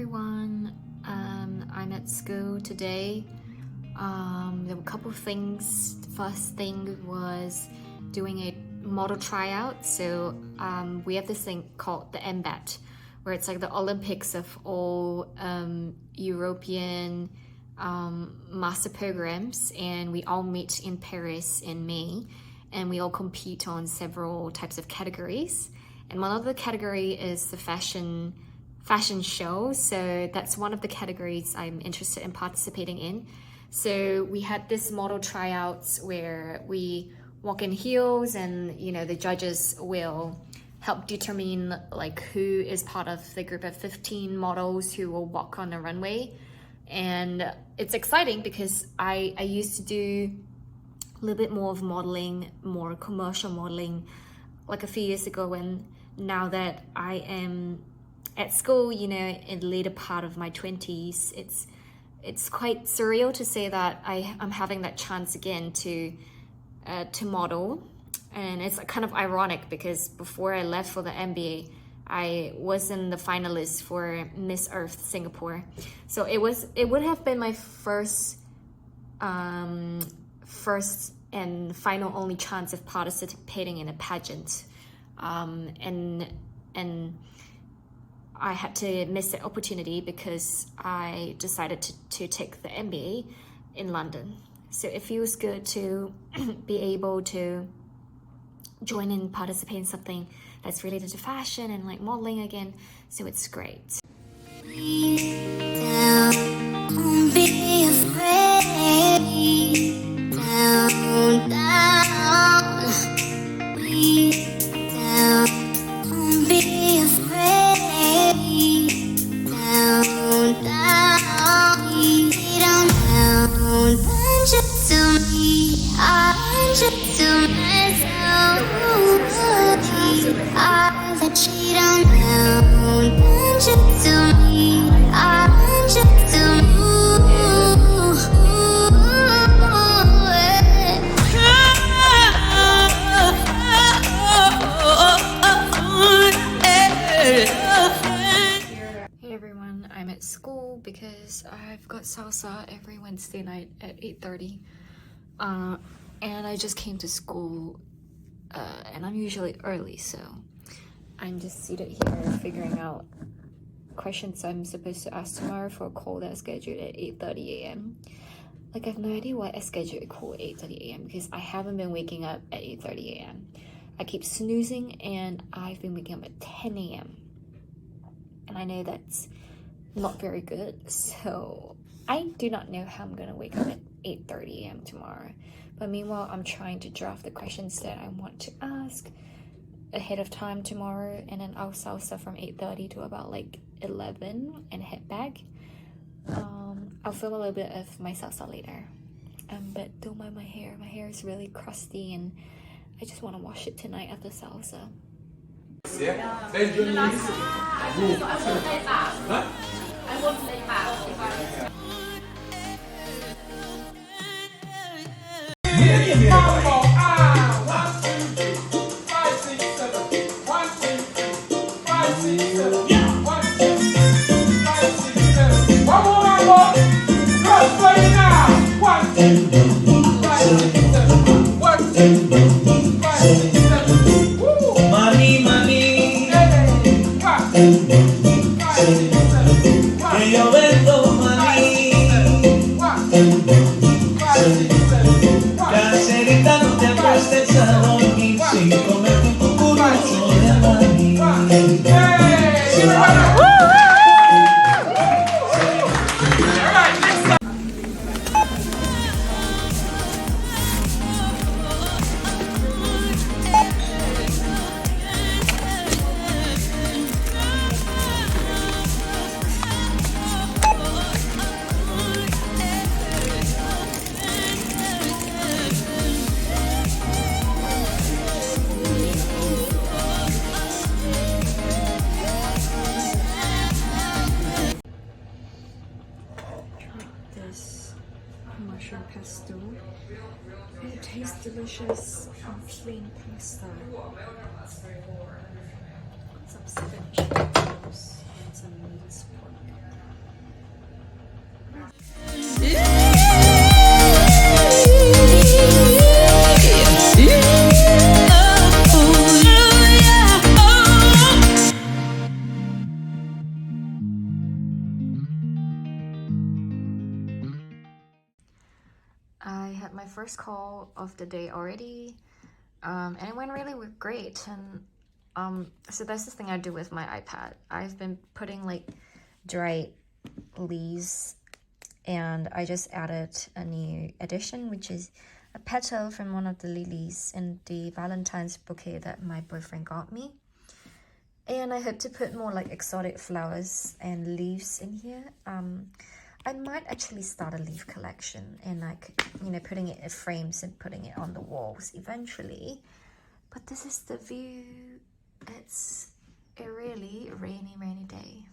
everyone. I'm at school today. There were a couple of things. The first thing was doing a model tryout. So we have this thing called the MBAT, where it's like the Olympics of all European master programs, and we all meet in Paris in May, and we all compete on several types of categories. And one of the category is the fashion show. So that's one of the categories I'm interested in participating in. So we had this model tryouts where we walk in heels, and the judges will help determine like who is part of the group of 15 models who will walk on the runway. And it's exciting because I used to do a little bit more of modeling, more commercial modeling, like a few years ago, and now that I am at school, in the later part of my 20s, it's quite surreal to say that I'm having that chance again to model. And it's kind of ironic because before I left for the MBA, I was in the finalist for Miss Earth Singapore. So it would have been my first and final only chance of participating in a pageant. And I had to miss the opportunity because I decided to take the MBA in London. So it feels good to be able to join and participate in something that's related to fashion and like modeling again. So it's great. Don't be afraid. Down, down. Don't be afraid. Down, down. Down, just to me. Just to myself. I cheat on down, just to me. Just to Hey everyone, I'm at school because I've got salsa every Wednesday night at 8:30. And I just came to school, and I'm usually early, so I'm just seated here figuring out questions I'm supposed to ask tomorrow for a call that's scheduled at 8:30 a.m. Like, I have no idea why I scheduled a call at 8:30 a.m. because I haven't been waking up at 8:30 a.m. I keep snoozing, and I've been waking up at 10 a.m. And I know that's not very good, so I do not know how I'm gonna wake up at 8:30 a.m. tomorrow. But meanwhile, I'm trying to draft the questions that I want to ask ahead of time tomorrow, and then I'll salsa from 8:30 to about like 11 and head back. I'll film a little bit of my salsa later. But don't mind my hair. My hair is really crusty, and I just want to wash it tonight after salsa. mushroom pesto. It tastes delicious on plain pasta. Some spinach and some minced pork. first call of the day already, and it went really great. And so that's the thing I do with my iPad. I've been putting like dried leaves, and I just added a new addition, which is a petal from one of the lilies in the Valentine's bouquet that my boyfriend got me. And I hope to put more like exotic flowers and leaves in here. I might actually start a leaf collection and like, you know, putting it in frames and putting it on the walls eventually. But this is the view. It's a really rainy day.